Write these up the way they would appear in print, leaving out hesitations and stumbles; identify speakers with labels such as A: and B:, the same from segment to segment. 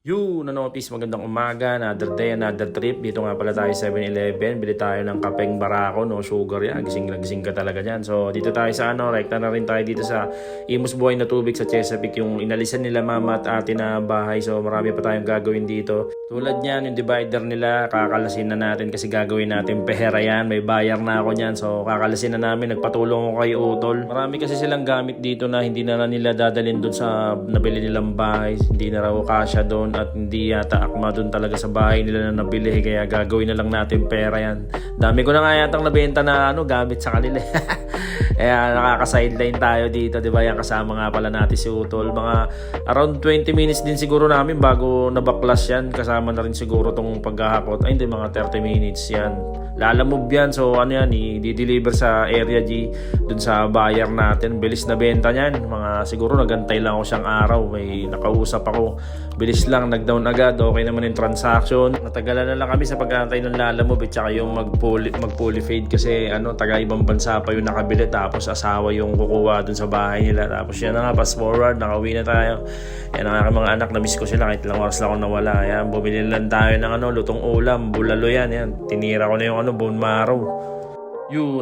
A: Na-notice, magandang umaga, another day, another trip. Dito nga pala tayo 7-Eleven, bili tayo ng kapeng barako, no sugar yan, gising na gising ka talaga dyan. So dito tayo sa rekta na rin tayo dito sa Imus Buhay na Tubig sa Chesapeake, yung inalisan nila mama at ate na bahay. So marami pa tayong gagawin dito. Tulad niyan, yung divider nila, kakalasin na natin kasi gagawin natin pera yan. May bayar na ako niyan, so kakalasin na namin. Nagpatulong ko kay Utol. Marami kasi silang gamit dito na hindi na nila dadalhin doon sa nabili nilang bahay. Hindi na raw kasya doon at hindi yata akma doon talaga sa bahay nila na nabili, kaya gagawin na lang natin pera yan. Dami ko na nga yatang nabenta na gamit sa kanila. Kaya nakaka-sideline tayo dito, di ba? Yan, kasama nga pala natin si Utol. Mga around 20 minutes din siguro namin bago nabaklas yan. Kasama na rin siguro tong paghahakot. Ay hindi, mga 30 minutes yan. Lalamove yan. So ano yan, i-deliver sa area G dun sa buyer natin. Bilis na benta niyan. Mga siguro nagantay lang ako siyang araw. May nakausap ako. Bilis lang, nag-down agad. Okay naman yung transaction. Natagalan na lang kami sa pag-antay ng lalamove. Tsaka yung mag-fully fade kasi taga ibang bansa pa yung nakabili. Tapos asawa yung kukuha dun sa bahay nila. Tapos yan na nga, fast forward, nakauwi na tayo. Yan ang aking mga anak, na-miss ko sila kahit ilang oras lang ako nawala. Yan, bumili lang tayo ng lutong ulam, bulalo yan. Tinira ko na yung bone marrow.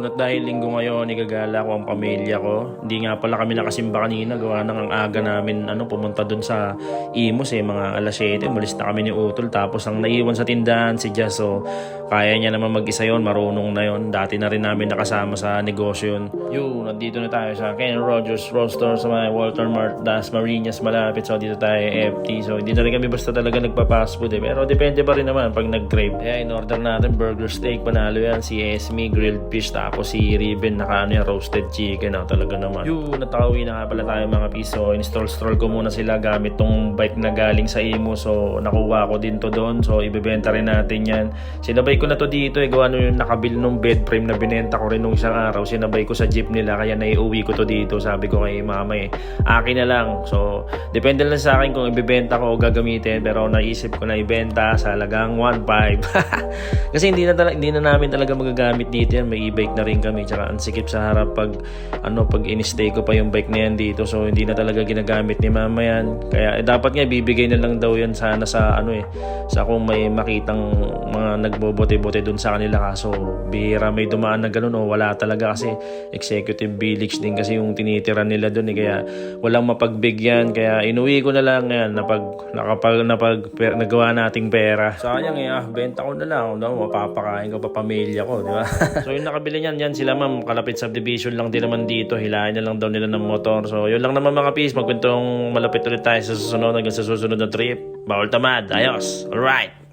A: At dahil linggo ngayon, igagala ko ang pamilya ko. Hindi nga pala kami nakasimba kanina, gawa nang ang aga namin pumunta dun sa Imus mga alas 7, mulis na kami ni Utol. Tapos ang naiwan sa tindahan si Jazz, so kaya niya naman mag-isa yon, marunong na yon. Dati na rin namin nakasama sa negosyo yun. Nandito na tayo sa Ken Rogers Roaster sa may Walter Mart, Das Marinas malapit. So dito tayo FT, so hindi na rin kami basta talaga nagpa-fast food pero depende pa rin naman pag nag-crave. Kaya in-order natin burger steak, panalo yan, si Esme grilled fish, tapos si Riven roasted chicken. Talaga naman. Natakawi na nga pala tayo mga piso. Install ko muna sila gamit tong bike na galing sa Imo. So nakuha ko din to doon. So ibebenta rin natin yan. Sinabay ko na to dito gawa yung nakabili nung bed frame na binenta ko rin nung isang araw. Sinabay ko sa jeep nila kaya naiuwi ko to dito. Sabi ko kay mama akin na lang. So depende lang sa akin kung ibebenta ko o gagamitin, pero naisip ko na ibenta sa halagang 1.5. Kasi hindi na namin talaga magagamit dito yan. May e-bike na rin kami, tsaka ang sikip sa harap pag in-stay ko pa yung bike na yan dito. So hindi na talaga ginagamit ni mama yan. Kaya dapat nga bibigay na lang daw yan sana sa sa kung may makitang mga nagbobote-bote dun sa kanila. Kaso bihira may dumaan na ganun wala talaga kasi executive village din kasi yung tinitira nila dun kaya walang mapagbigyan. Kaya inuwi ko na lang yan nagawa nating pera. Sayang benta ko na lang. Mapapakain ko pa pamilya ko, di ba? So yung nakabili yan sila ma'am, kalapit subdivision lang din naman dito. Hilahin na lang daw nila ng motor. So yun lang naman mga peace. Magkwentong malapit ulit tayo sa susunod hanggang sa susunod na trip. Bawal tamad. Ayos. Alright.